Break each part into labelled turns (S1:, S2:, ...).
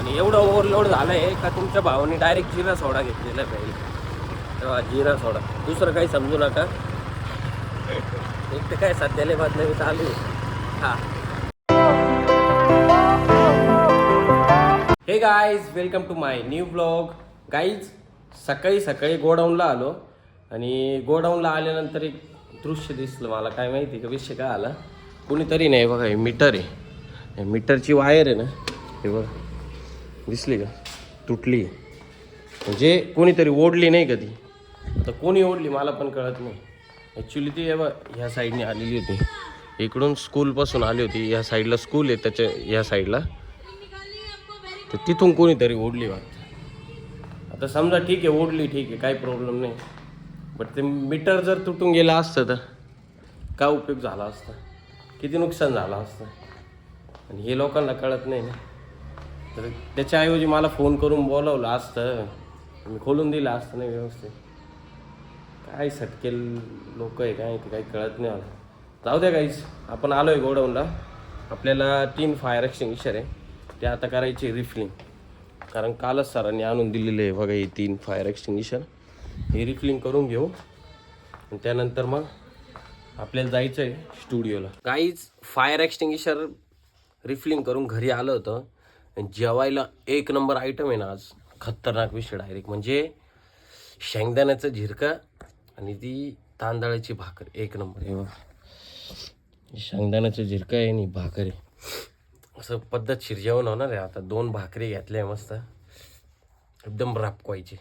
S1: आणि एवढं ओव्हरलोड झालं आहे का तुमच्या भावाने डायरेक्ट जिरा सोडा घेतलेला आहे पहिले. तेव्हा जिरा सोडा, दुसरं काही समजू नका. एक तर काय सध्याला बदलावी चालू आहे. हां, हे guys, welcome to my new blog. Guys, सकाळी सकाळी गोडाऊनला आलो आणि गोडाऊनला आल्यानंतर एक दृश्य दिसलं मला. काय माहिती का विषय काय आला, कुणीतरी नाही बघा, हे मीटर आहे, मीटरची वायर आहे ना, हे बघा दिसली का, तुटली. म्हणजे कोणीतरी ओढली नाही कधी. आता कोणी ओढली मला पण कळत नाही. ॲक्च्युली ती ह्या साईडने आलेली होती, इकडून स्कूलपासून आली होती. ह्या साईडला स्कूल आहे, त्याच्या ह्या साईडला, तर तिथून कोणीतरी ओढली वाटतं. आता समजा ठीक आहे, ओढली, ठीक आहे, काही प्रॉब्लेम नाही. बट ते मीटर जर तुटून गेलं असतं तर काय उपयोग झाला असता, किती नुकसान झालं असतं. आणि हे लोकांना कळत नाही ना. तर त्याच्याऐवजी मला फोन करून बोलावलं असतं, मी खोलून दिलं असतं नाही व्यवस्थित. काय सटकेल लोक आहे काय, ते काही कळत नाही मला. जाऊ द्या गाईज, आपण आलो आहे गोडाऊनला. आपल्याला 3 फायर एक्सटिंग्विशर आहे, ते आता करायची रिफिलिंग. कारण कालच सरांनी आणून दिलेले आहे बघा, हे 3 फायर एक्सटिंग्विशर. हे रिफिलिंग करून घेऊ आणि त्यानंतर मग आपल्याला जायचं आहे स्टुडिओला. गाईज, फायर एक्सटिंग्विशर रिफिलिंग करून घरी आलं होतं. जेवायला एक नंबर आयटम आहे ना आज, खतरनाक विषय डायरेक्ट. म्हणजे शेंगदाण्याचं झिरका आणि ती तांदळाची भाकर, एक नंबर. हे बघा, शेंगदाण्याचं झिरका आहे आणि भाकर आहे, असं पद्धतशीर जेवण होणार आहे. आता 2 भाकरी घेतल्या मस्त एकदम रापकवायची.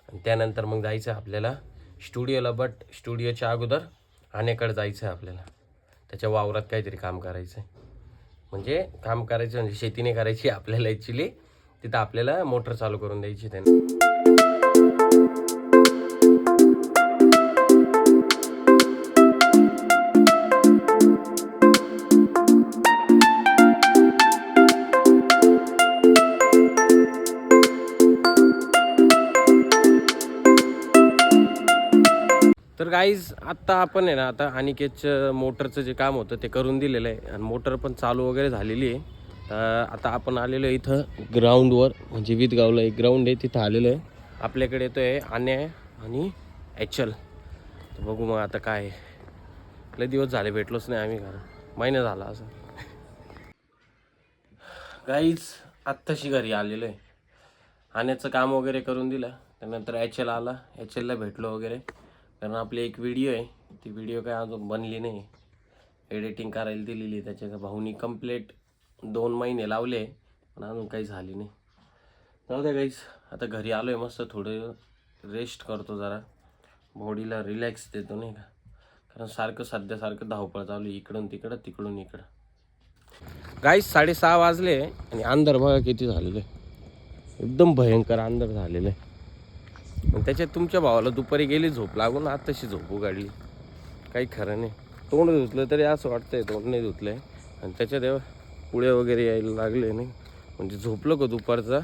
S1: आणि त्यानंतर मग जायचं आपल्याला स्टुडिओला. बट स्टुडिओच्या अगोदर आण्याकडे जायचं आहे आपल्याला. त्याच्या वावरात काहीतरी काम करायचं आहे. म्हणजे काम करायचं म्हणजे शेतीने करायची आपल्याला ॲक्च्युली. तिथं आपल्याला मोटर चालू करून द्यायची त्याने. तर गाईज, आत्ता आपण आहे ना, आता अनिकेतचं मोटरचं जे काम होतं ते करून दिलेलं आहे आणि मोटर पण चालू वगैरे झालेली आहे. तर आता आपण आलेलो आहे इथं ग्राउंडवर, म्हणजे विदगावला एक ग्राउंड आहे, तिथं आलेलो आहे. आपल्याकडे येतो आहे आण्या आणि HL. तर बघू मग आता काय. लय दिवस झाले भेटलोच नाही आम्ही, कारण महिना झाला असं. गाईज, आत्ताशी घरी आलेलो आहे. आण्याचं काम वगैरे करून दिलं, त्यानंतर HL आला, HLला भेटलो वगैरे. कारण आपली एक व्हिडिओ आहे, ती व्हिडिओ काय अजून बनली नाही, एडिटिंग करायला दिलेली. त्याच्या भाऊनी कंप्लीट 2 महिने लावले पण अजून काही झाली नाही. जाऊ द्या गाईज, आता घरी आलो आहे, मस्त थोडं रेस्ट करतो, जरा बॉडीला रिलॅक्स देतो नाही का. कारण सारखं धावपळ चालू, इकडून तिकडं तिकडून इकडं. गाईज, 6:30 वाजले आणि अंधार बघा किती झालेलं आहे, एकदम भयंकर अंधार झालेलं आहे. आणि त्याच्यात तुमच्या भावाला दुपारी गेली झोप लागून, आत्ताशी झोप उघडली. काही खरं नाही. तोंड धुतलं तरी असं वाटतंय तोंड नाही धुतलं आहे. आणि त्याच्यात पुळे वगैरे यायला लागले नाही. म्हणजे झोपलं का दुपारचा,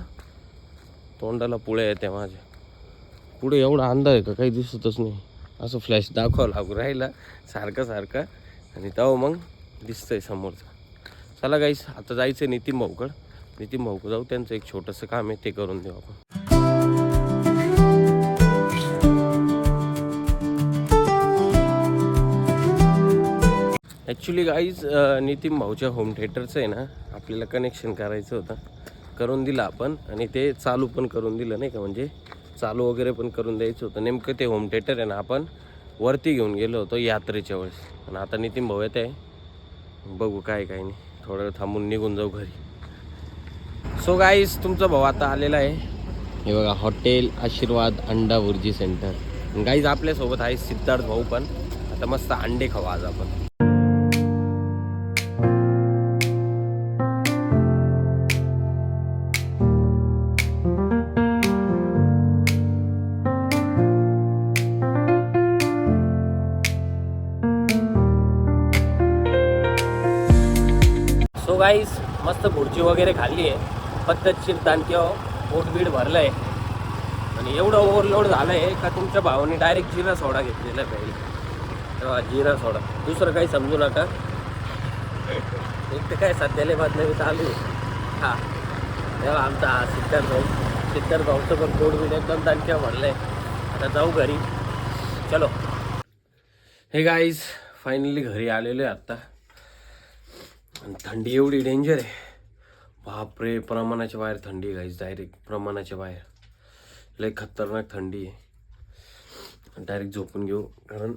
S1: तोंडाला पुळे येत्या माझ्या. पुढे एवढा अंधार आहे का काही दिसतच नाही, असं फ्लॅश दाखवावं लागू राहिला सारखं. आणि तेव्हा मग दिसतंय समोरचं. चला गाईस, आता जायचं नितीन भाऊकडं जाऊ. त्यांचं एक छोटंसं काम आहे, ते करून देऊ आपण. ॲक्च्युली गाईज, नितीन भाऊच्या होम थिएटरचं आहे ना, आपल्याला कनेक्शन करायचं होतं. करून दिलं आपण आणि ते चालू पण करून दिलं नाही का. म्हणजे चालू वगैरे पण करून द्यायचं होतं. नेमकं ते होम थिएटर आहे ना, आपण वरती घेऊन गेलो होतो यात्रेच्या वेळेस. आणि आता नितीन भाऊ येत आहे, बघू काय नाही. थोडं वेळ थांबून निघून जाऊ घरी. सो गाईज, तुमचा भाऊ आता आलेला आहे. हे बघा, हॉटेल आशीर्वाद अंडा भुर्जी सेंटर. गाईज, आपल्यासोबत आहे सिद्धार्थ भाऊ पण. आता मस्त अंडे खाऊ आज आपण. सो गाईस, मस्त भुर्जी वगैरे खाल्ली आहे, पद्धतशीर दानक्या पोटबीड भरलं आहे. आणि एवढं ओव्हरलोड झालं आहे का तुमच्या भावाने डायरेक्ट जिरा सोडा घेतलेला आहे पहिले. तेव्हा जिरा सोडा, दुसरं काही समजू नका. एक तर काय सध्याला बदलावी चालू आहे. हां, तेव्हा आमचा हा सिद्धार्थ भाऊचं पण गोड बीड एकदम दणक्या भरलंय. आता जाऊ घरी. चलो. हे गाईज फायनली घरी आलेलो आहे आत्ता. आणि थंडी एवढी डेंजर आहे, बापरे. प्रमाणाच्या बाहेर थंडी आहे गाईज, डायरेक्ट प्रमाणाच्या बाहेर. लय खतरनाक थंडी आहे. डायरेक्ट झोपून घेऊ, कारण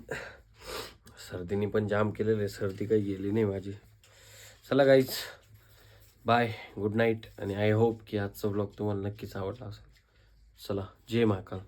S1: सर्दीने पण जाम केलेलं आहे. सर्दी काही गेली नाही माझी. चला गाईज, बाय, गुड नाईट. आणि आय होप की आजचा ब्लॉग तुम्हाला नक्कीच आवडला असेल. चला, जय महाकाल.